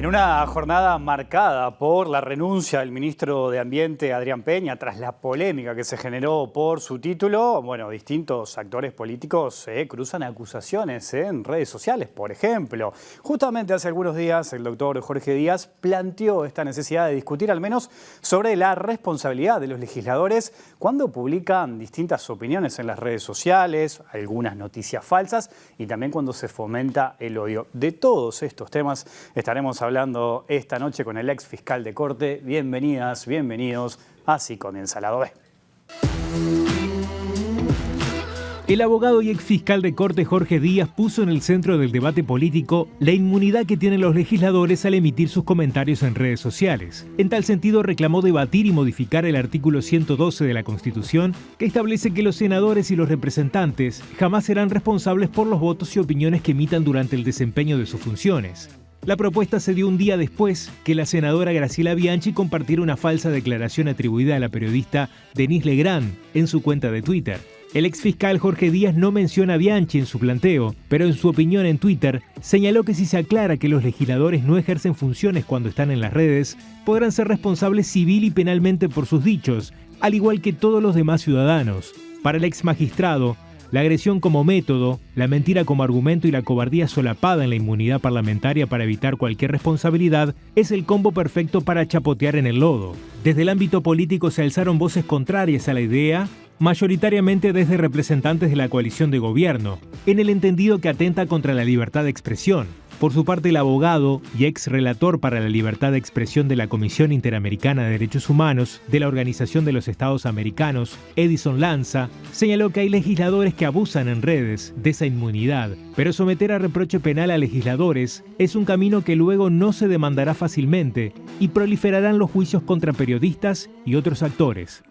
En una jornada marcada por la renuncia del ministro de Ambiente, Adrián Peña, tras la polémica que se generó por su título, bueno, distintos actores políticos cruzan acusaciones en redes sociales. Por ejemplo, justamente hace algunos días el doctor Jorge Díaz planteó esta necesidad de discutir al menos sobre la responsabilidad de los legisladores cuando publican distintas opiniones en las redes sociales, algunas noticias falsas y también cuando se fomenta el odio. De todos estos temas estaremos hablando esta noche con el ex fiscal de Corte. Bienvenidas, bienvenidos. Así comienza Lado B. El abogado y ex fiscal de Corte Jorge Díaz puso en el centro del debate político la inmunidad que tienen los legisladores al emitir sus comentarios en redes sociales. En tal sentido, reclamó debatir y modificar el artículo 112 de la Constitución, que establece que los senadores y los representantes jamás serán responsables por los votos y opiniones que emitan durante el desempeño de sus funciones. La propuesta se dio un día después que la senadora Graciela Bianchi compartiera una falsa declaración atribuida a la periodista Denise Legrand en su cuenta de Twitter. El exfiscal Jorge Díaz no menciona a Bianchi en su planteo, pero en su opinión en Twitter señaló que si se aclara que los legisladores no ejercen funciones cuando están en las redes, podrán ser responsables civil y penalmente por sus dichos, al igual que todos los demás ciudadanos. Para el ex magistrado, la agresión como método, la mentira como argumento y la cobardía solapada en la inmunidad parlamentaria para evitar cualquier responsabilidad es el combo perfecto para chapotear en el lodo. Desde el ámbito político se alzaron voces contrarias a la idea, mayoritariamente desde representantes de la coalición de gobierno, en el entendido que atenta contra la libertad de expresión. Por su parte, el abogado y ex relator para la libertad de expresión de la Comisión Interamericana de Derechos Humanos de la Organización de los Estados Americanos, Edison Lanza, señaló que hay legisladores que abusan en redes de esa inmunidad, pero someter a reproche penal a legisladores es un camino que luego no se demandará fácilmente y proliferarán los juicios contra periodistas y otros actores.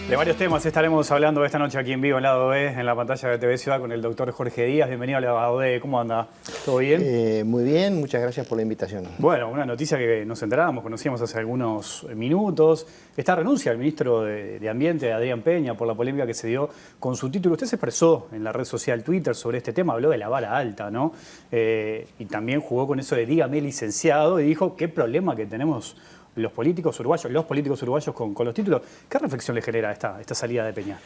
De varios temas estaremos hablando esta noche aquí en vivo en Lado B, en la pantalla de TV Ciudad con el doctor Jorge Díaz. Bienvenido a Lado B. ¿Cómo anda? ¿Todo bien? Muy bien, muchas gracias por la invitación. Bueno, una noticia que nos enterábamos, conocíamos hace algunos minutos. Esta renuncia del ministro de Ambiente, Adrián Peña, por la polémica que se dio con su título. Usted se expresó en la red social Twitter sobre este tema, habló de la vara alta, ¿no? Y también jugó con eso de dígame licenciado y dijo qué problema que tenemos los políticos uruguayos con los títulos. ¿Qué reflexión le genera esta salida de Peña?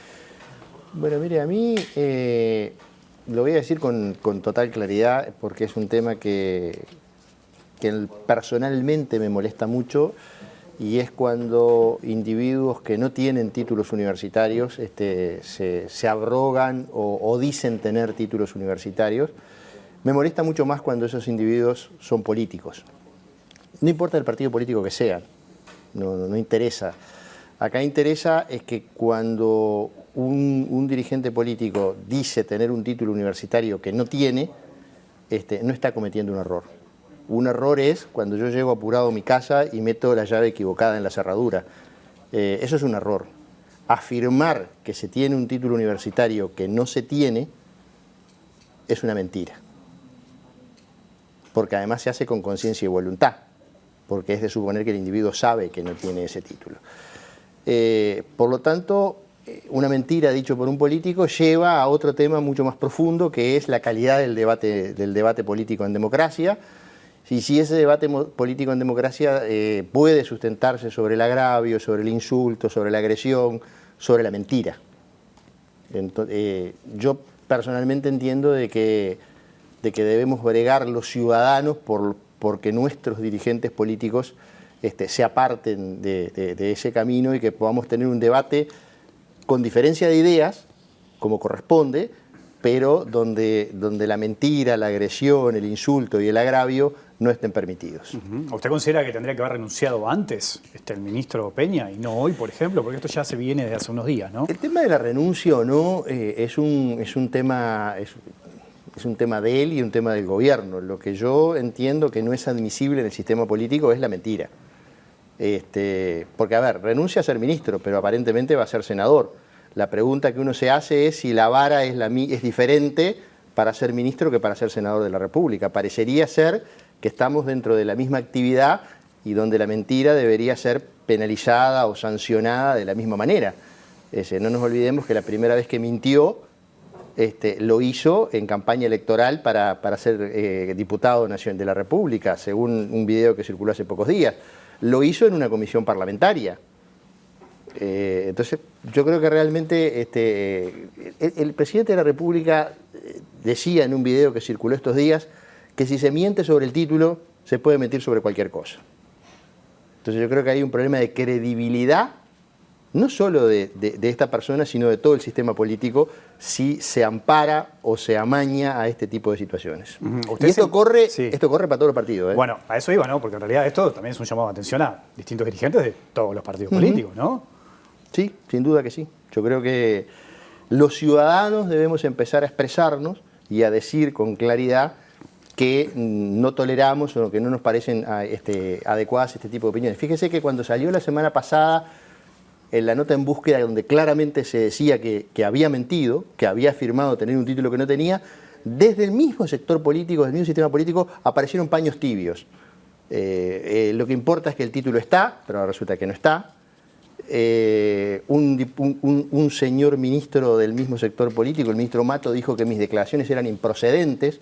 Bueno, mire, a mí lo voy a decir con total claridad porque es un tema que personalmente me molesta mucho y es cuando individuos que no tienen títulos universitarios se abrogan o dicen tener títulos universitarios. Me molesta mucho más cuando esos individuos son políticos. No importa el partido político que sea, no interesa. Acá interesa es que cuando un dirigente político dice tener un título universitario que no tiene, no está cometiendo un error. Un error es cuando yo llego apurado a mi casa y meto la llave equivocada en la cerradura. Eso es un error. Afirmar que se tiene un título universitario que no se tiene es una mentira. Porque además se hace con conciencia y voluntad, porque es de suponer que el individuo sabe que no tiene ese título. Por lo tanto, una mentira dicho por un político lleva a otro tema mucho más profundo, que es la calidad del debate político en democracia. Y si ese debate político en democracia puede sustentarse sobre el agravio, sobre el insulto, sobre la agresión, sobre la mentira. Entonces, yo personalmente entiendo de que debemos bregar los ciudadanos porque nuestros dirigentes políticos se aparten de ese camino y que podamos tener un debate con diferencia de ideas, como corresponde, pero donde la mentira, la agresión, el insulto y el agravio no estén permitidos. ¿Usted considera que tendría que haber renunciado antes el ministro Peña y no hoy, por ejemplo? Porque esto ya se viene desde hace unos días, ¿no? El tema de la renuncia o no es un tema de él y un tema del gobierno. Lo que yo entiendo que no es admisible en el sistema político es la mentira. Porque, a ver, renuncia a ser ministro, pero aparentemente va a ser senador. La pregunta que uno se hace es si la vara es diferente para ser ministro que para ser senador de la República. Parecería ser que estamos dentro de la misma actividad y donde la mentira debería ser penalizada o sancionada de la misma manera. No nos olvidemos que la primera vez que mintió lo hizo en campaña electoral para ser diputado de la República, según un video que circuló hace pocos días. Lo hizo en una comisión parlamentaria. Entonces, yo creo que realmente el presidente de la República decía en un video que circuló estos días que si se miente sobre el título, se puede mentir sobre cualquier cosa. Entonces yo creo que hay un problema de credibilidad, no solo de esta persona, sino de todo el sistema político, si se ampara o se amaña a este tipo de situaciones. Y esto corre para todos los partidos. Bueno, a eso iba, ¿no? Porque en realidad esto también es un llamado de atención a distintos dirigentes de todos los partidos políticos, ¿no? Sí, sin duda que sí. Yo creo que los ciudadanos debemos empezar a expresarnos y a decir con claridad que no toleramos o que no nos parecen adecuadas este tipo de opiniones. Fíjese que cuando salió la semana pasada en la nota en búsqueda, donde claramente se decía que había mentido, que había afirmado tener un título que no tenía, desde el mismo sector político, del mismo sistema político, aparecieron paños tibios. Lo que importa es que el título está, pero ahora resulta que no está. Un señor ministro del mismo sector político, el ministro Mato, dijo que mis declaraciones eran improcedentes.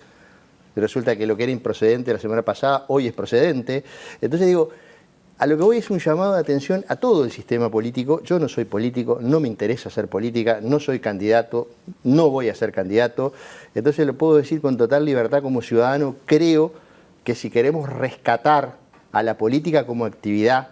Resulta que lo que era improcedente la semana pasada, hoy es procedente. Entonces digo, a lo que voy es un llamado de atención a todo el sistema político. Yo no soy político, no me interesa hacer política, no soy candidato, no voy a ser candidato. Entonces lo puedo decir con total libertad como ciudadano. Creo que si queremos rescatar a la política como actividad,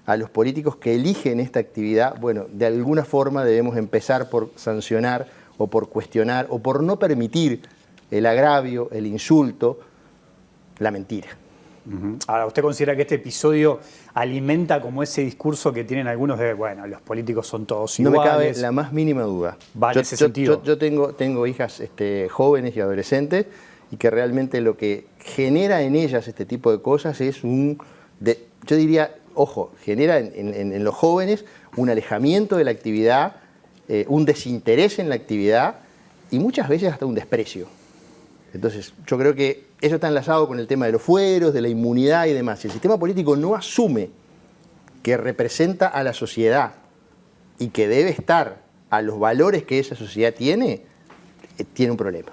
a los políticos que eligen esta actividad, bueno, de alguna forma debemos empezar por sancionar o por cuestionar o por no permitir el agravio, el insulto, la mentira. Ahora, ¿usted considera que este episodio alimenta como ese discurso que tienen algunos de, bueno, los políticos son todos iguales? No me cabe la más mínima duda. Va en ese sentido. Yo tengo hijas jóvenes y adolescentes y que realmente lo que genera en ellas este tipo de cosas es yo diría, ojo, genera en los jóvenes un alejamiento de la actividad, un desinterés en la actividad y muchas veces hasta un desprecio. Entonces, yo creo que eso está enlazado con el tema de los fueros, de la inmunidad y demás. Si el sistema político no asume que representa a la sociedad y que debe estar a los valores que esa sociedad tiene un problema.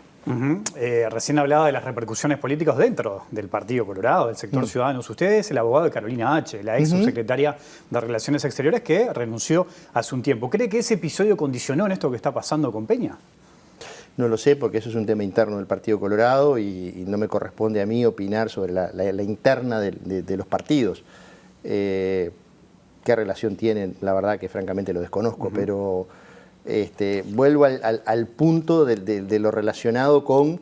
Recién hablaba de las repercusiones políticas dentro del Partido Colorado, del sector Ciudadanos. Usted es el abogado de Carolina H., la ex subsecretaria de Relaciones Exteriores que renunció hace un tiempo. ¿Cree que ese episodio condicionó en esto que está pasando con Peña? No lo sé, porque eso es un tema interno del Partido Colorado y no me corresponde a mí opinar sobre la interna de los partidos. ¿Qué relación tienen? La verdad que francamente lo desconozco, pero vuelvo al punto de lo relacionado con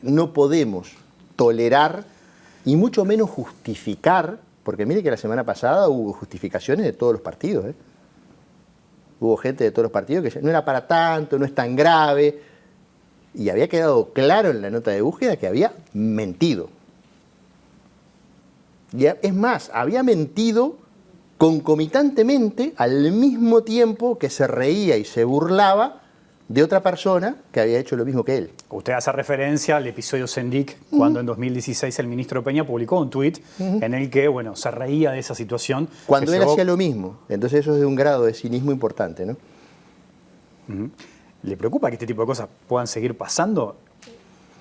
no podemos tolerar y mucho menos justificar, porque mire que la semana pasada hubo justificaciones de todos los partidos, Hubo gente de todos los partidos que decía, no era para tanto, no es tan grave. Y había quedado claro en la nota de búsqueda que había mentido. Y es más, había mentido concomitantemente al mismo tiempo que se reía y se burlaba de otra persona que había hecho lo mismo que él. Usted hace referencia al episodio Sendik, cuando en 2016 el ministro Peña publicó un tuit en el que, bueno, se reía de esa situación. Cuando él hacía lo mismo. Entonces eso es de un grado de cinismo importante, ¿no? ¿Le preocupa que este tipo de cosas puedan seguir pasando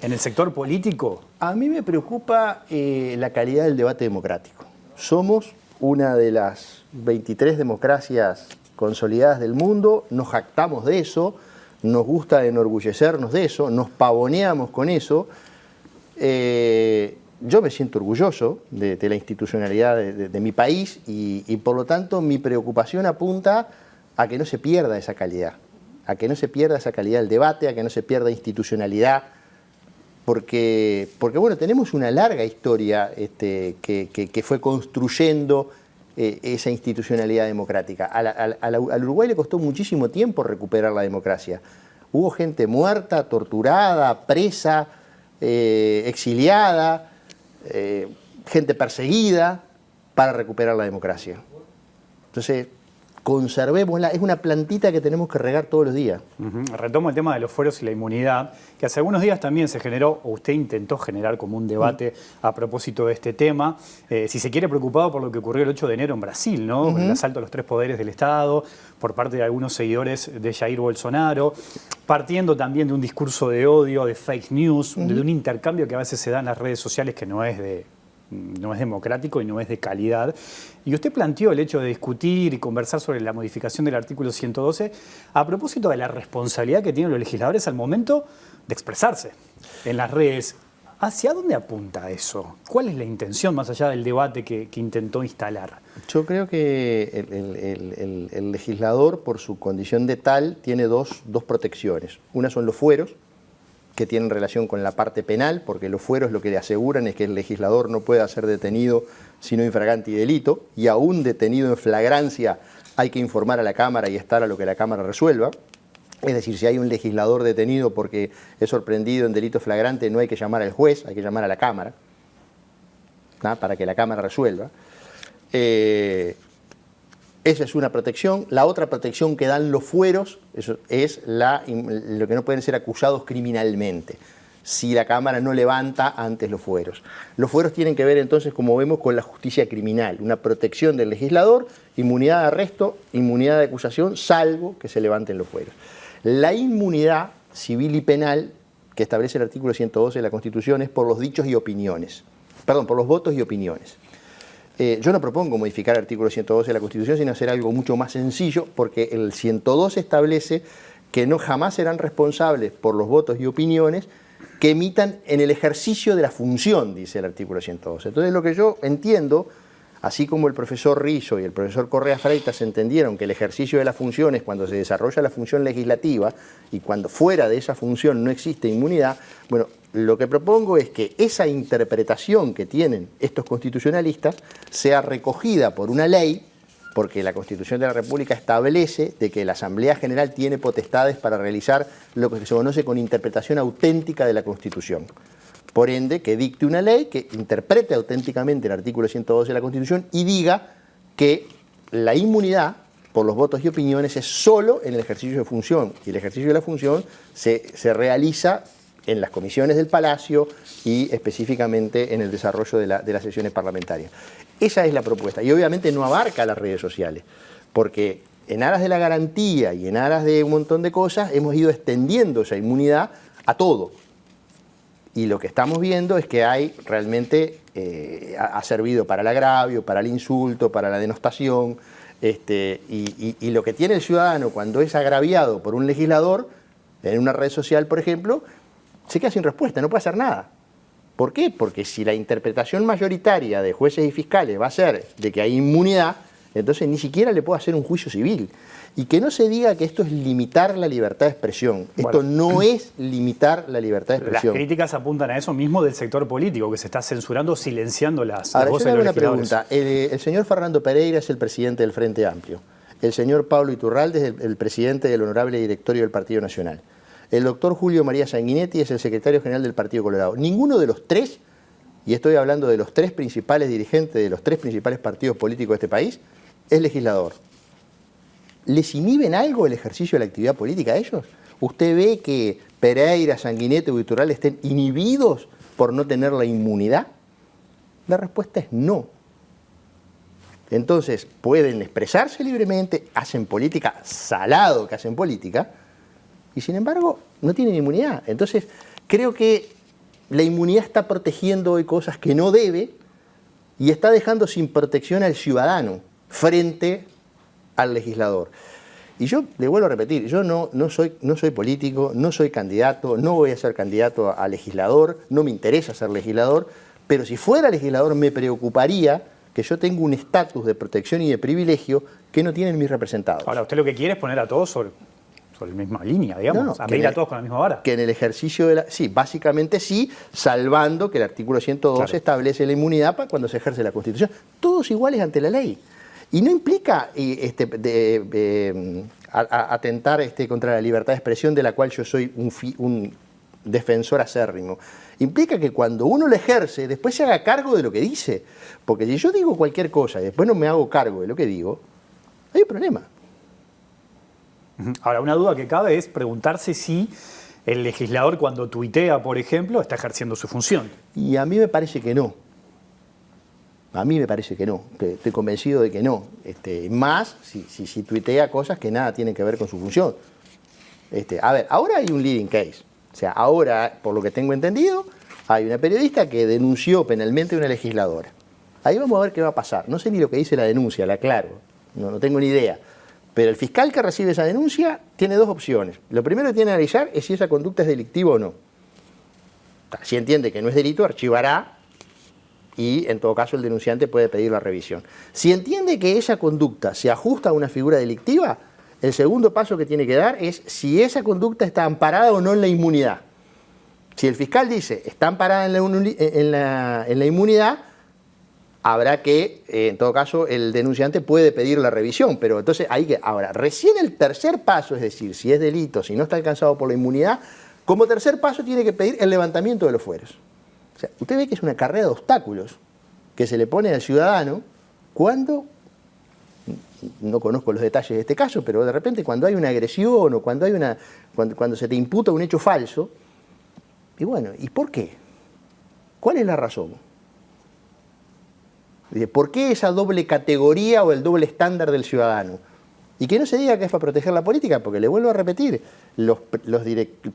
en el sector político? A mí me preocupa la calidad del debate democrático. Somos una de las 23 democracias consolidadas del mundo, nos jactamos de eso, nos gusta enorgullecernos de eso, nos pavoneamos con eso. Yo me siento orgulloso de la institucionalidad de mi país y por lo tanto mi preocupación apunta a que no se pierda esa calidad, a que no se pierda esa calidad del debate, a que no se pierda institucionalidad, porque bueno, tenemos una larga historia que fue construyendo esa institucionalidad democrática. Al Uruguay le costó muchísimo tiempo recuperar la democracia. Hubo gente muerta, torturada, presa, exiliada, gente perseguida para recuperar la democracia. Entonces, conservémosla, es una plantita que tenemos que regar todos los días. Retomo el tema de los fueros y la inmunidad, que hace algunos días también se generó, o usted intentó generar como un debate a propósito de este tema, si se quiere preocupado por lo que ocurrió el 8 de enero en Brasil, ¿no? Con el asalto a los 3 poderes del Estado, por parte de algunos seguidores de Jair Bolsonaro. partiendo también de un discurso de odio, de fake news, de un intercambio que a veces se da en las redes sociales que no es democrático y no es de calidad. Y usted planteó el hecho de discutir y conversar sobre la modificación del artículo 112 a propósito de la responsabilidad que tienen los legisladores al momento de expresarse en las redes. ¿Hacia dónde apunta eso? ¿Cuál es la intención más allá del debate que intentó instalar? Yo creo que el legislador, por su condición de tal, tiene dos protecciones. Una son los fueros, que tienen relación con la parte penal, porque los fueros lo que le aseguran es que el legislador no pueda ser detenido sino infraganti delito, y aún detenido en flagrancia hay que informar a la Cámara y estar a lo que la Cámara resuelva. Es decir, si hay un legislador detenido porque es sorprendido en delito flagrante, no hay que llamar al juez, hay que llamar a la Cámara, ¿no? Para que la Cámara resuelva. Esa es una protección. La otra protección que dan los fueros eso es lo que no pueden ser acusados criminalmente, si la Cámara no levanta antes los fueros. Los fueros tienen que ver entonces, como vemos, con la justicia criminal, una protección del legislador, inmunidad de arresto, inmunidad de acusación, salvo que se levanten los fueros. La inmunidad civil y penal que establece el artículo 112 de la Constitución es por los dichos y opiniones, perdón, por los votos y opiniones. Yo no propongo modificar el artículo 112 de la Constitución, sino hacer algo mucho más sencillo, porque el 112 establece que no jamás serán responsables por los votos y opiniones que emitan en el ejercicio de la función, dice el artículo 112. Entonces, lo que yo entiendo, así como el profesor Rizzo y el profesor Correa Freitas entendieron que el ejercicio de la función es cuando se desarrolla la función legislativa y cuando fuera de esa función no existe inmunidad, bueno, lo que propongo es que esa interpretación que tienen estos constitucionalistas sea recogida por una ley, porque la Constitución de la República establece de que la Asamblea General tiene potestades para realizar lo que se conoce con interpretación auténtica de la Constitución. Por ende, que dicte una ley que interprete auténticamente el artículo 112 de la Constitución y diga que la inmunidad por los votos y opiniones es solo en el ejercicio de función, y el ejercicio de la función se realiza en las comisiones del Palacio y específicamente en el desarrollo de las sesiones parlamentarias. Esa es la propuesta, y obviamente no abarca las redes sociales, porque en aras de la garantía y en aras de un montón de cosas hemos ido extendiendo esa inmunidad a todo. Y lo que estamos viendo es que hay realmente, ha servido para el agravio, para el insulto, para la denostación, y lo que tiene el ciudadano cuando es agraviado por un legislador, en una red social, por ejemplo, se queda sin respuesta, no puede hacer nada. ¿Por qué? Porque si la interpretación mayoritaria de jueces y fiscales va a ser de que hay inmunidad, entonces ni siquiera le puede hacer un juicio civil. Y que no se diga que esto es limitar la libertad de expresión. Esto no es limitar la libertad de expresión. Las críticas apuntan a eso mismo del sector político, que se está censurando, silenciando las Ahora, voces yo de le los hago una legisladores. pregunta. El señor Fernando Pereira es el presidente del Frente Amplio. El señor Pablo Iturralde es el presidente del honorable directorio del Partido Nacional. El doctor Julio María Sanguinetti es el secretario general del Partido Colorado. Ninguno de los tres, y estoy hablando de los tres principales dirigentes de los tres principales partidos políticos de este país, es legislador. ¿Les inhiben algo el ejercicio de la actividad política a ellos? ¿Usted ve que Pereira, Sanguinetti o Iturralde estén inhibidos por no tener la inmunidad? La respuesta es no. Entonces, pueden expresarse libremente, hacen política, salado que hacen política, y sin embargo no tienen inmunidad. Entonces, creo que la inmunidad está protegiendo hoy cosas que no debe y está dejando sin protección al ciudadano frente al legislador. Y yo le vuelvo a repetir, yo no soy político, no soy candidato, no voy a ser candidato a legislador, no me interesa ser legislador, pero si fuera legislador me preocuparía que yo tenga un estatus de protección y de privilegio que no tienen mis representados. Ahora, usted lo que quiere es poner a todos sobre la misma línea, digamos, a medir a todos con la misma vara. Que en el ejercicio de la... Sí, básicamente sí, salvando que el artículo 112 establece la inmunidad para cuando se ejerce la Constitución. Todos iguales ante la ley. Y no implica atentar contra la libertad de expresión, de la cual yo soy un defensor acérrimo. Implica que cuando uno lo ejerce, después se haga cargo de lo que dice. Porque si yo digo cualquier cosa y después no me hago cargo de lo que digo, hay un problema. Ahora, una duda que cabe es preguntarse si el legislador, cuando tuitea, por ejemplo, está ejerciendo su función. Y a mí me parece que no. A mí me parece que no. Estoy convencido de que no. Más si tuitea cosas que nada tienen que ver con su función. A ver, ahora hay un leading case. O sea, ahora, por lo que tengo entendido, hay una periodista que denunció penalmente a una legisladora. Ahí vamos a ver qué va a pasar. No sé ni lo que dice la denuncia, la aclaro. No tengo ni idea. Pero el fiscal que recibe esa denuncia tiene dos opciones. Lo primero que tiene que analizar es si esa conducta es delictiva o no. Si entiende que no es delito, archivará y en todo caso el denunciante puede pedir la revisión. Si entiende que esa conducta se ajusta a una figura delictiva, el segundo paso que tiene que dar es si esa conducta está amparada o no en la inmunidad. Si el fiscal dice está amparada en la inmunidad, habrá que, en todo caso, el denunciante puede pedir la revisión, pero entonces hay que, ahora, recién el tercer paso, es decir, si es delito, si no está alcanzado por la inmunidad, como tercer paso tiene que pedir el levantamiento de los fueros. O sea, usted ve que es una carrera de obstáculos que se le pone al ciudadano cuando, no conozco los detalles de este caso, pero de repente cuando hay una agresión o cuando se te imputa un hecho falso, y bueno, ¿y por qué? ¿Cuál es la razón? ¿Por qué esa doble categoría o el doble estándar del ciudadano? Y que no se diga que es para proteger la política, porque le vuelvo a repetir, los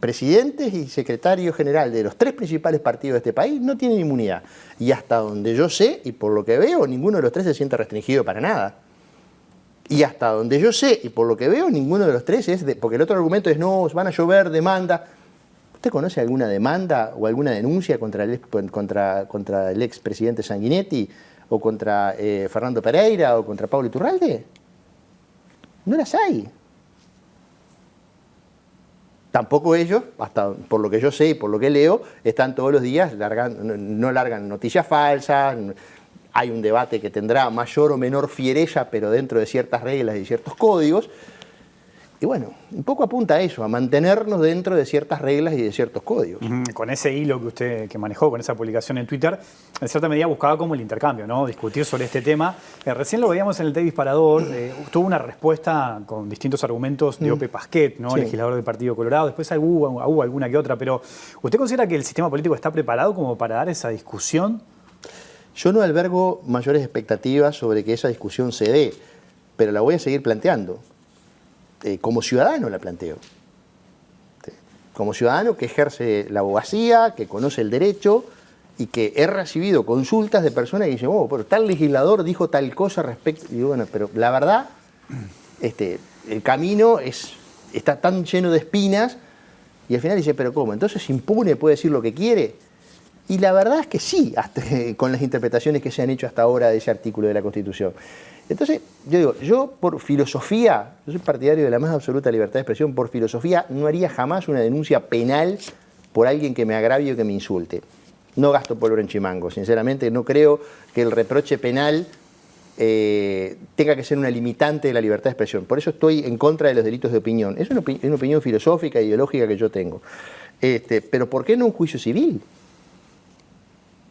presidentes y secretarios generales de los tres principales partidos de este país no tienen inmunidad. Y hasta donde yo sé, y por lo que veo, ninguno de los tres se siente restringido para nada. Y hasta donde yo sé, y por lo que veo, ninguno de los tres es... porque el otro argumento es, no, van a llover demanda. ¿Usted conoce alguna demanda o alguna denuncia contra el expresidente Sanguinetti, o contra Fernando Pereira, o contra Pablo Iturralde? No las hay. Tampoco ellos, hasta por lo que yo sé y por lo que leo, están todos los días, no largan noticias falsas. Hay un debate que tendrá mayor o menor fiereza, pero dentro de ciertas reglas y ciertos códigos. Y bueno, un poco apunta a eso, a mantenernos dentro de ciertas reglas y de ciertos códigos. Con ese hilo que usted manejó, con esa publicación en Twitter, en cierta medida buscaba como el intercambio, ¿no? Discutir sobre este tema. Recién lo veíamos en el té disparador, tuvo una respuesta con distintos argumentos de Ope Pasquet, ¿no? Sí. Legislador del Partido Colorado. Después hubo alguna que otra, pero ¿usted considera que el sistema político está preparado como para dar esa discusión? Yo no albergo mayores expectativas sobre que esa discusión se dé, pero la voy a seguir planteando. Como ciudadano la planteo. Como ciudadano que ejerce la abogacía, que conoce el derecho y que he recibido consultas de personas que dicen, oh, pero tal legislador dijo tal cosa respecto... Y bueno, pero la verdad, el camino está tan lleno de espinas y al final dice, pero ¿cómo? Entonces impune, puede decir lo que quiere. Y la verdad es que sí, hasta con las interpretaciones que se han hecho hasta ahora de ese artículo de la Constitución. Entonces, yo por filosofía, yo soy partidario de la más absoluta libertad de expresión, por filosofía no haría jamás una denuncia penal por alguien que me agravie o que me insulte. No gasto pólvora en chimango, sinceramente no creo que el reproche penal tenga que ser una limitante de la libertad de expresión. Por eso estoy en contra de los delitos de opinión. Es una opinión filosófica, ideológica que yo tengo. Pero ¿por qué no un juicio civil?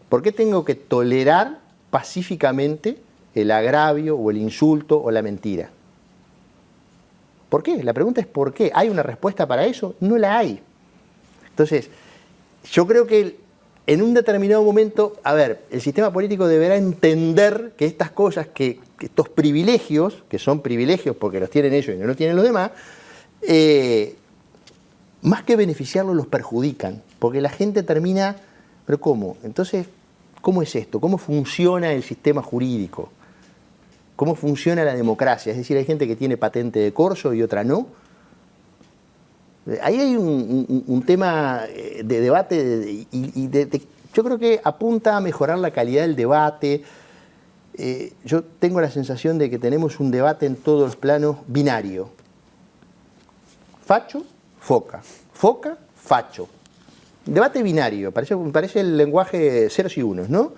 ¿Por qué tengo que tolerar pacíficamente el agravio o el insulto o la mentira? ¿Por qué? La pregunta es ¿por qué? ¿Hay una respuesta para eso? No la hay. Entonces, yo creo que en un determinado momento, el sistema político deberá entender que estas cosas, que estos privilegios, que son privilegios porque los tienen ellos y no los tienen los demás, más que beneficiarlos los perjudican, porque la gente termina, ¿pero cómo? Entonces, ¿cómo es esto? ¿Cómo funciona el sistema jurídico? ¿Cómo funciona la democracia? Es decir, hay gente que tiene patente de corso y otra no. Ahí hay un tema de debate yo creo que apunta a mejorar la calidad del debate. Yo tengo la sensación de que tenemos un debate en todos los planos binario. Facho, foca. Foca, facho. Debate binario, parece el lenguaje ceros y unos, ¿no?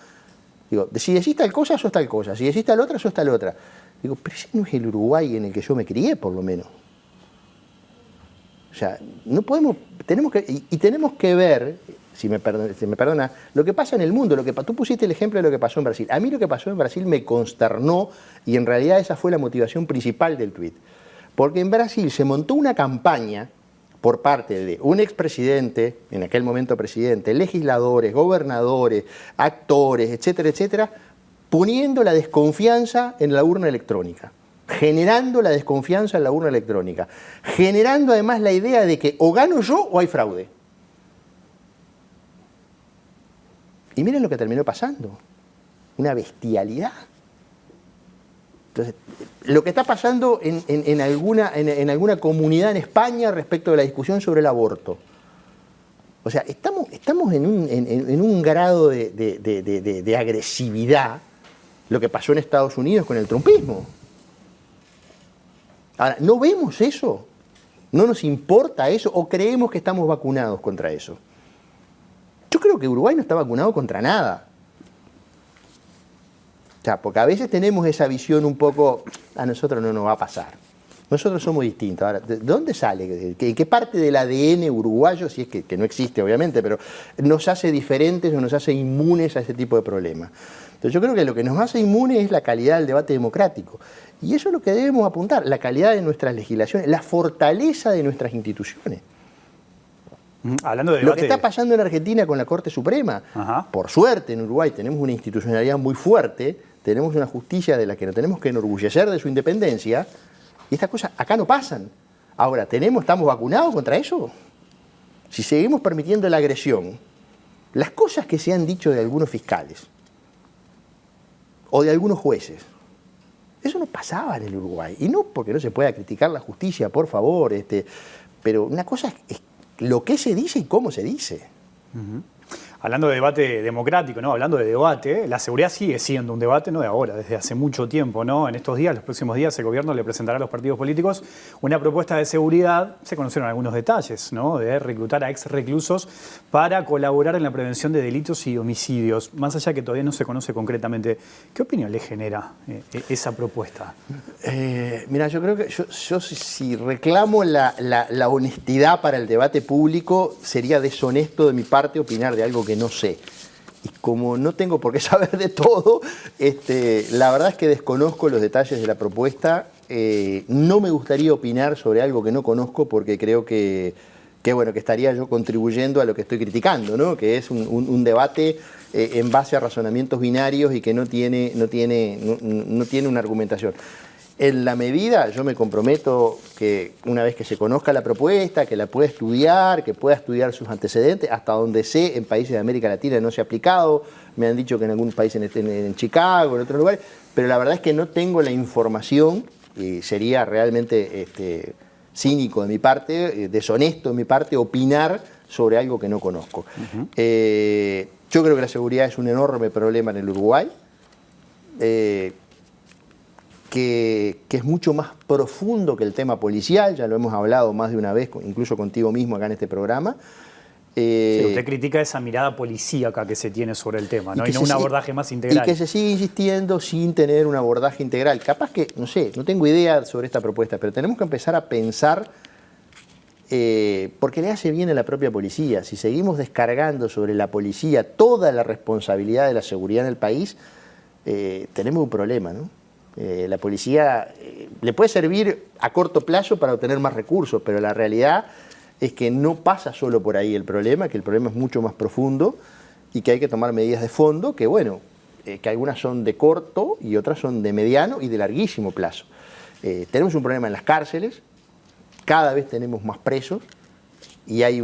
Digo, si decís tal cosa, sos tal cosa. Si decís tal otra, sos tal otra. Digo, pero ese no es el Uruguay en el que yo me crié, por lo menos. O sea, no podemos, tenemos que ver, si me perdona, lo que pasa en el mundo. Tú pusiste el ejemplo de lo que pasó en Brasil. A mí lo que pasó en Brasil me consternó y en realidad esa fue la motivación principal del tuit. Porque en Brasil se montó una campaña por parte de un expresidente, en aquel momento presidente, legisladores, gobernadores, actores, etcétera, etcétera, poniendo la desconfianza en la urna electrónica. generando la desconfianza en la urna electrónica, generando además la idea de que o gano yo o hay fraude. Y miren lo que terminó pasando, una bestialidad. Entonces, lo que está pasando en alguna comunidad en España respecto de la discusión sobre el aborto. O sea, estamos en un grado de agresividad, lo que pasó en Estados Unidos con el trumpismo. Ahora, ¿no vemos eso? ¿No nos importa eso? ¿O creemos que estamos vacunados contra eso? Yo creo que Uruguay no está vacunado contra nada. O sea, porque a veces tenemos esa visión un poco, a nosotros no nos va a pasar. Nosotros somos distintos. Ahora, ¿de dónde sale? ¿Qué parte del ADN uruguayo, si es que no existe obviamente, pero nos hace diferentes o nos hace inmunes a ese tipo de problemas? Entonces yo creo que lo que nos hace inmunes es la calidad del debate democrático. Y eso es lo que debemos apuntar, la calidad de nuestras legislaciones, la fortaleza de nuestras instituciones. Hablando de lo debate... que está pasando en Argentina con la Corte Suprema, por suerte en Uruguay tenemos una institucionalidad muy fuerte, tenemos una justicia de la que nos tenemos que enorgullecer de su independencia, y estas cosas acá no pasan. Ahora, ¿estamos vacunados contra eso? Si seguimos permitiendo la agresión, las cosas que se han dicho de algunos fiscales o de algunos jueces, eso no pasaba en el Uruguay. Y no porque no se pueda criticar la justicia, por favor, pero una cosa es lo que se dice y cómo se dice. Hablando de debate democrático, ¿no? Hablando de debate, la seguridad sigue siendo un debate, no de ahora, desde hace mucho tiempo, ¿no? En estos días, los próximos días, el gobierno le presentará a los partidos políticos una propuesta de seguridad. Se conocieron algunos detalles, ¿no? De reclutar a ex reclusos para colaborar en la prevención de delitos y homicidios. Más allá que todavía no se conoce concretamente, ¿qué opinión le genera esa propuesta? Mira, yo creo que yo si reclamo la honestidad para el debate público, sería deshonesto de mi parte opinar de algo que no sé. Y como no tengo por qué saber de todo, la verdad es que desconozco los detalles de la propuesta. No me gustaría opinar sobre algo que no conozco porque creo que estaría yo contribuyendo a lo que estoy criticando, ¿no? Que es un debate en base a razonamientos binarios y que no tiene una argumentación. En la medida, yo me comprometo que una vez que se conozca la propuesta, que la pueda estudiar, que pueda estudiar sus antecedentes, hasta donde sé, en países de América Latina no se ha aplicado, me han dicho que en algún país en Chicago, en otros lugares, pero la verdad es que no tengo la información y sería realmente cínico de mi parte, deshonesto de mi parte, opinar sobre algo que no conozco. Yo creo que la seguridad es un enorme problema en el Uruguay, que es mucho más profundo que el tema policial, ya lo hemos hablado más de una vez, incluso contigo mismo acá en este programa. Sí, usted critica esa mirada policíaca que se tiene sobre el tema, ¿no? Y no un abordaje más integral. Y que se sigue insistiendo sin tener un abordaje integral. Capaz que, no sé, no tengo idea sobre esta propuesta, pero tenemos que empezar a pensar, porque le hace bien a la propia policía. Si seguimos descargando sobre la policía toda la responsabilidad de la seguridad en el país, tenemos un problema, ¿no? La policía le puede servir a corto plazo para obtener más recursos, pero la realidad es que no pasa solo por ahí el problema, que el problema es mucho más profundo y que hay que tomar medidas de fondo, que que algunas son de corto y otras son de mediano y de larguísimo plazo. Tenemos un problema en las cárceles, cada vez tenemos más presos y hay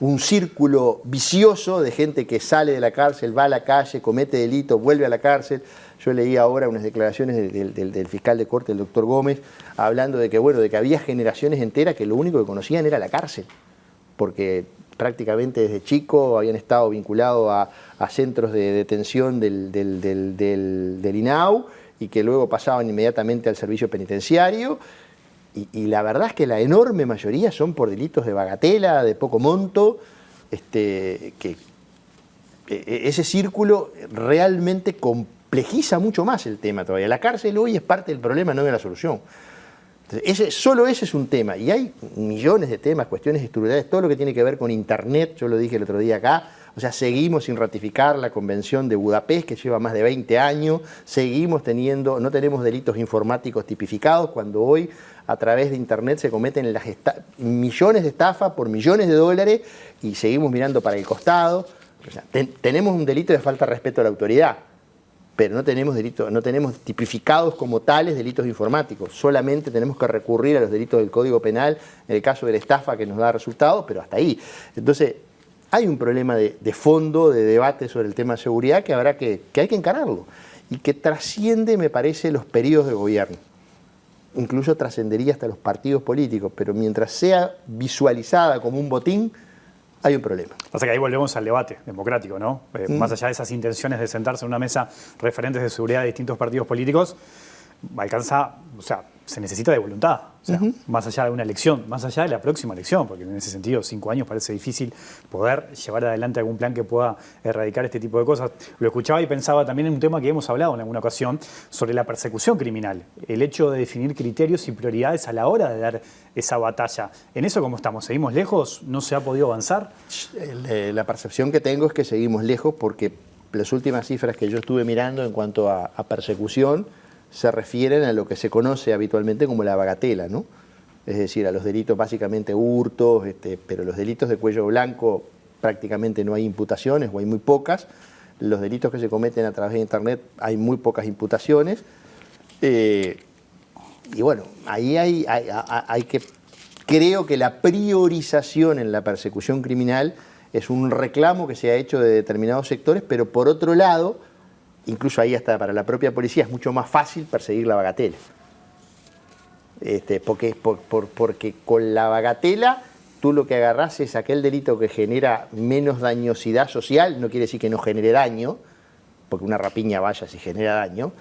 un círculo vicioso de gente que sale de la cárcel, va a la calle, comete delitos, vuelve a la cárcel. Yo leí ahora unas declaraciones del fiscal de corte, el doctor Gómez, hablando de que había generaciones enteras que lo único que conocían era la cárcel, porque prácticamente desde chico habían estado vinculados a centros de detención del INAU y que luego pasaban inmediatamente al servicio penitenciario. Y la verdad es que la enorme mayoría son por delitos de bagatela, de poco monto, que ese círculo realmente complejiza mucho más el tema todavía. La cárcel hoy es parte del problema, no de la solución. Entonces, solo ese es un tema. Y hay millones de temas, cuestiones estructurales, todo lo que tiene que ver con Internet, yo lo dije el otro día acá. O sea, seguimos sin ratificar la Convención de Budapest, que lleva más de 20 años, no tenemos delitos informáticos tipificados, cuando hoy a través de Internet se cometen millones de estafas por millones de dólares y seguimos mirando para el costado. O sea, tenemos un delito de falta de respeto a la autoridad. pero no tenemos delitos, no tenemos tipificados como tales delitos informáticos. Solamente tenemos que recurrir a los delitos del Código Penal en el caso de la estafa que nos da resultados, pero hasta ahí. Entonces, hay un problema de fondo, de debate sobre el tema de seguridad que hay que encararlo y que trasciende, me parece, los periodos de gobierno. Incluso trascendería hasta los partidos políticos, pero mientras sea visualizada como un botín, hay un problema. O sea que ahí volvemos al debate democrático, ¿no? Más allá de esas intenciones de sentarse en una mesa referentes de seguridad de distintos partidos políticos, se necesita de voluntad. O sea, más allá de una elección, más allá de la próxima elección, porque en ese sentido 5 años parece difícil poder llevar adelante algún plan que pueda erradicar este tipo de cosas. Lo escuchaba y pensaba también en un tema que hemos hablado en alguna ocasión sobre la persecución criminal, el hecho de definir criterios y prioridades a la hora de dar esa batalla. ¿En eso cómo estamos? ¿Seguimos lejos? ¿No se ha podido avanzar? La percepción que tengo es que seguimos lejos porque las últimas cifras que yo estuve mirando en cuanto a persecución se refieren a lo que se conoce habitualmente como la bagatela, ¿no? Es decir, a los delitos básicamente hurtos, pero los delitos de cuello blanco prácticamente no hay imputaciones o hay muy pocas. Los delitos que se cometen a través de Internet hay muy pocas imputaciones. Y bueno, ahí hay que... Creo que la priorización en la persecución criminal es un reclamo que se ha hecho de determinados sectores, pero por otro lado, incluso ahí hasta para la propia policía es mucho más fácil perseguir la bagatela. Porque con la bagatela tú lo que agarrás es aquel delito que genera menos dañosidad social, no quiere decir que no genere daño, porque una rapiña vaya si genera daño,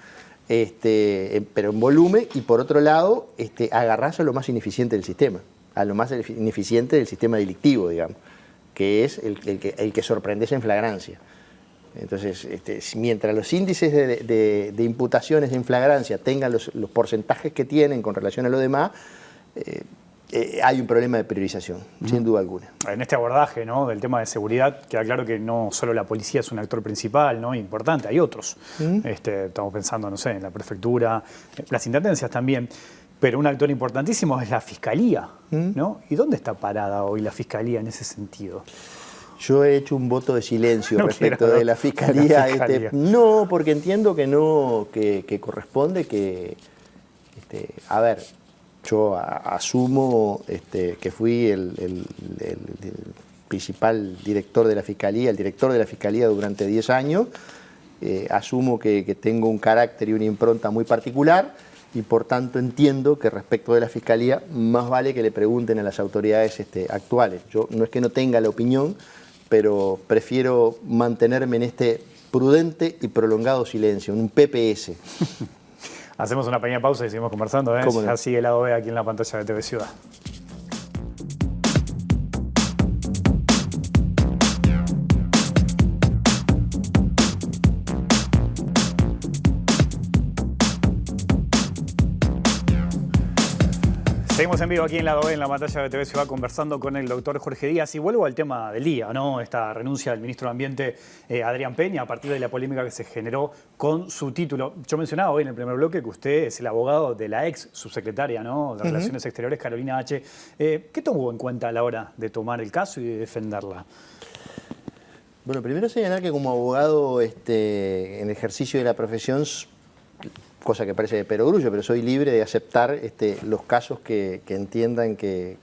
pero en volumen, y por otro lado agarrás a lo más ineficiente del sistema, a lo más ineficiente del sistema delictivo, digamos, que es el que sorprendes en flagrancia. Entonces, mientras los índices de imputaciones en flagrancia tengan los porcentajes que tienen con relación a lo demás, hay un problema de priorización, sin duda alguna. En este abordaje, ¿no?, del tema de seguridad, queda claro que no solo la policía es un actor principal, ¿no?, importante, hay otros. Estamos pensando, no sé, en la prefectura, las intendencias también, pero un actor importantísimo es la Fiscalía, ¿no? ¿Y dónde está parada hoy la Fiscalía en ese sentido? Yo he hecho un voto de silencio respecto de la Fiscalía. No, porque entiendo que corresponde que... a ver, yo asumo que fui el principal director de la Fiscalía, el director de la Fiscalía durante 10 años. Asumo que tengo un carácter y una impronta muy particular y por tanto entiendo que respecto de la Fiscalía más vale que le pregunten a las autoridades actuales. Yo no es que no tenga la opinión, pero prefiero mantenerme en este prudente y prolongado silencio, en un PPS. Hacemos una pequeña pausa y seguimos conversando, ¿eh? Ya sigue el lado B aquí en la pantalla de TV Ciudad. Seguimos en vivo aquí en Lado B, en la pantalla de TV Ciudad, conversando con el doctor Jorge Díaz. Y vuelvo al tema del día, ¿no? Esta renuncia del ministro de Ambiente, Adrián Peña, a partir de la polémica que se generó con su título. Yo mencionaba hoy en el primer bloque que usted es el abogado de la ex subsecretaria, ¿no?, de Relaciones Exteriores, Carolina H. ¿Qué tomó en cuenta a la hora de tomar el caso y de defenderla? Bueno, primero señalar que como abogado en ejercicio de la profesión, cosa que parece de perogrullo, pero soy libre de aceptar los casos que entiendan que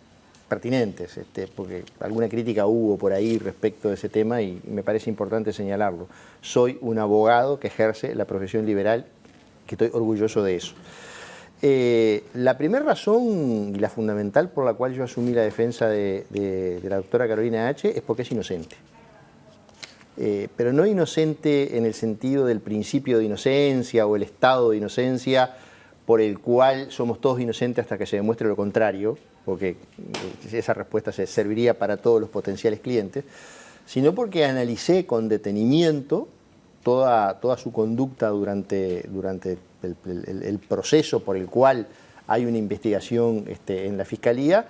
pertinentes, porque alguna crítica hubo por ahí respecto de ese tema y me parece importante señalarlo. Soy un abogado que ejerce la profesión liberal, que estoy orgulloso de eso. La primera razón y la fundamental por la cual yo asumí la defensa de la doctora Carolina H. es porque es inocente. Pero no inocente en el sentido del principio de inocencia o el estado de inocencia por el cual somos todos inocentes hasta que se demuestre lo contrario, porque esa respuesta se serviría para todos los potenciales clientes, sino porque analicé con detenimiento toda su conducta durante el proceso por el cual hay una investigación en la Fiscalía.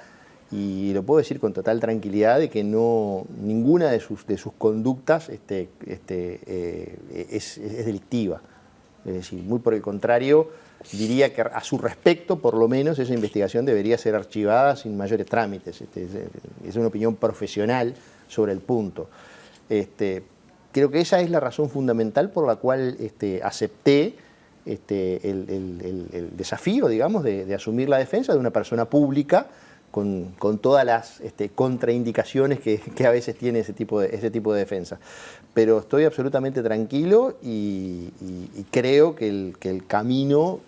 Y lo puedo decir con total tranquilidad de que ninguna de sus conductas es delictiva. Es decir, muy por el contrario, diría que a su respecto, por lo menos, esa investigación debería ser archivada sin mayores trámites. Es una opinión profesional sobre el punto. creo que esa es la razón fundamental por la cual acepté el desafío, digamos, de asumir la defensa de una persona pública con todas las contraindicaciones que a veces tiene ese tipo de defensa. Pero estoy absolutamente tranquilo y creo que el camino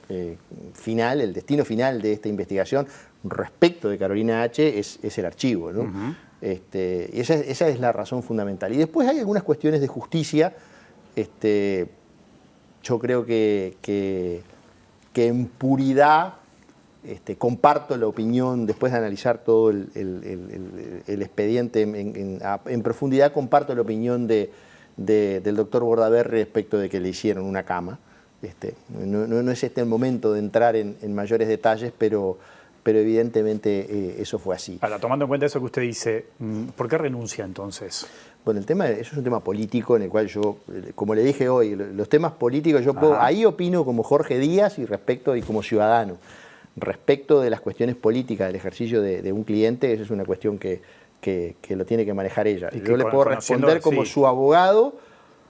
final, el destino final de esta investigación respecto de Carolina H. es el archivo, ¿no? Y esa es la razón fundamental. Y después hay algunas cuestiones de justicia. Yo creo que en puridad comparto la opinión, después de analizar todo el expediente en profundidad, comparto la opinión del doctor Bordaberry respecto de que le hicieron una cama. No es el momento de entrar en mayores detalles, pero evidentemente eso fue así. Ahora, tomando en cuenta eso que usted dice, ¿por qué renuncia entonces? Bueno, eso es un tema político en el cual yo, como le dije hoy, los temas políticos, ahí opino como Jorge Díaz y como ciudadano. Respecto de las cuestiones políticas del ejercicio de un cliente, esa es una cuestión que lo tiene que manejar ella. Yo le puedo responder como su abogado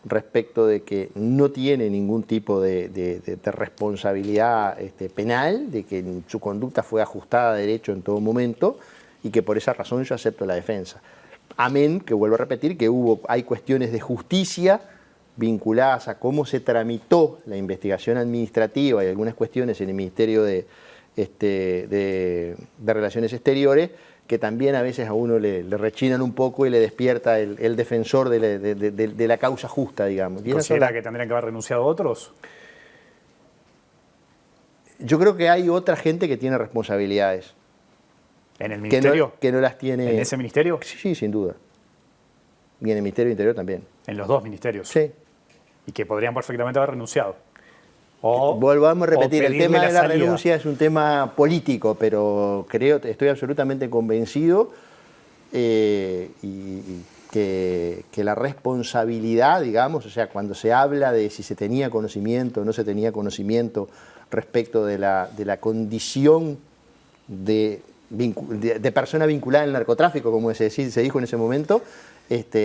respecto de que no tiene ningún tipo de responsabilidad penal, de que su conducta fue ajustada a derecho en todo momento y que por esa razón yo acepto la defensa. Amén, que vuelvo a repetir, que hay cuestiones de justicia vinculadas a cómo se tramitó la investigación administrativa y algunas cuestiones en el Ministerio de Relaciones Exteriores que también a veces a uno le rechinan un poco y le despierta el defensor de la causa justa, digamos. ¿Considera que tendrían que haber renunciado otros? Yo creo que hay otra gente que tiene responsabilidades. ¿En el ministerio? Que no las tiene. ¿En ese ministerio? Sí, sin duda. Y en el Ministerio del Interior también. ¿En los dos ministerios? Sí. Y que podrían perfectamente haber renunciado. Volvamos a repetir, el tema de la renuncia es un tema político, pero estoy absolutamente convencido y que la responsabilidad, digamos, o sea, cuando se habla de si se tenía conocimiento o no se tenía conocimiento respecto de la condición de persona vinculada al narcotráfico, como se dijo en ese momento,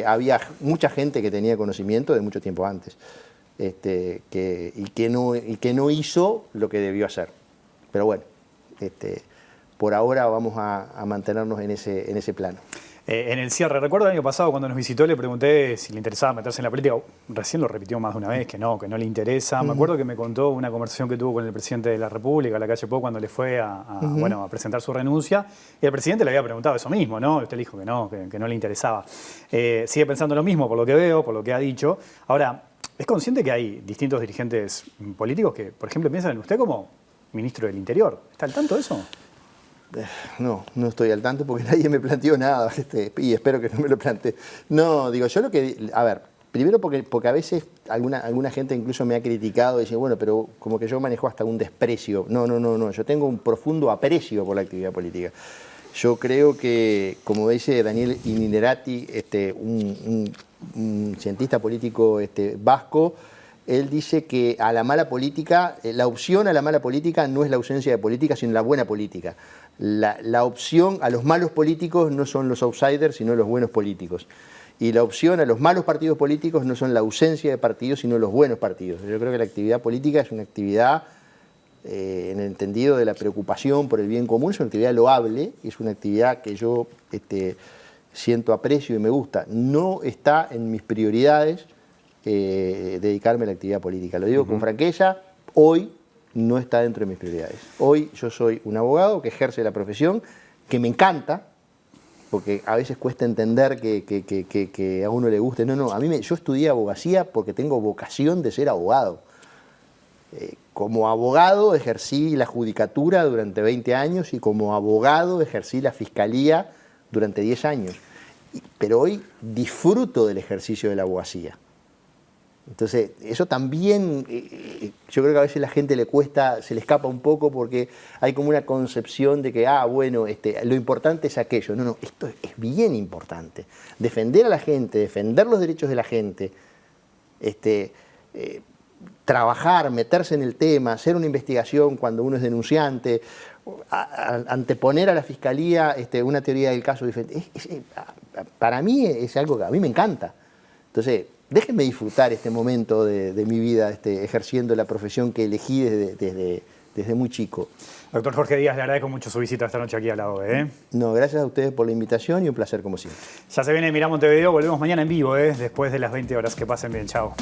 había mucha gente que tenía conocimiento de mucho tiempo antes. Y que no hizo lo que debió hacer. Pero bueno, por ahora vamos a mantenernos en ese plano. En el cierre, recuerdo el año pasado cuando nos visitó le pregunté si le interesaba meterse en la política. Recién lo repitió más de una vez, que no le interesa. Me acuerdo que me contó una conversación que tuvo con el presidente de la República, Lacalle Pou, cuando le fue a presentar su renuncia. Y el presidente le había preguntado eso mismo, ¿no? Usted le dijo que no le interesaba. Sigue pensando lo mismo, por lo que veo, por lo que ha dicho. Ahora, ¿es consciente que hay distintos dirigentes políticos que, por ejemplo, piensan en usted como ministro del Interior? ¿Está al tanto de eso? No estoy al tanto porque nadie me planteó nada y espero que no me lo plantee. No, digo, yo primero porque a veces alguna gente incluso me ha criticado y dice, bueno, pero como que yo manejo hasta un desprecio. No, yo tengo un profundo aprecio por la actividad política. Yo creo que, como dice Daniel Innerati, un cientista político vasco, él dice que a la mala política, la opción a la mala política no es la ausencia de política, sino la buena política. La opción a los malos políticos no son los outsiders, sino los buenos políticos. Y la opción a los malos partidos políticos no son la ausencia de partidos, sino los buenos partidos. Yo creo que la actividad política es una actividad, en el entendido de la preocupación por el bien común, es una actividad loable, es una actividad que yo siento aprecio y me gusta. No está en mis prioridades dedicarme a la actividad política. Lo digo con franqueza, hoy no está dentro de mis prioridades. Hoy yo soy un abogado que ejerce la profesión, que me encanta, porque a veces cuesta entender que a uno le guste. Yo estudié abogacía porque tengo vocación de ser abogado. Como abogado ejercí la judicatura durante 20 años y como abogado ejercí la fiscalía durante 10 años. Pero hoy disfruto del ejercicio de la abogacía. Entonces, eso también, yo creo que a veces a la gente le cuesta, se le escapa un poco porque hay como una concepción de que, lo importante es aquello. No, esto es bien importante. Defender a la gente, defender los derechos de la gente, trabajar, meterse en el tema, hacer una investigación cuando uno es denunciante, anteponer a la fiscalía una teoría del caso diferente. Para mí es algo que a mí me encanta. Entonces, déjenme disfrutar este momento de mi vida, ejerciendo la profesión que elegí desde muy chico. Doctor Jorge Díaz, le agradezco mucho su visita esta noche aquí a la OVE. No, gracias a ustedes por la invitación y un placer como siempre. Ya se viene Mirá Montevideo, volvemos mañana en vivo, después de las 20 horas. Que pasen bien, chao.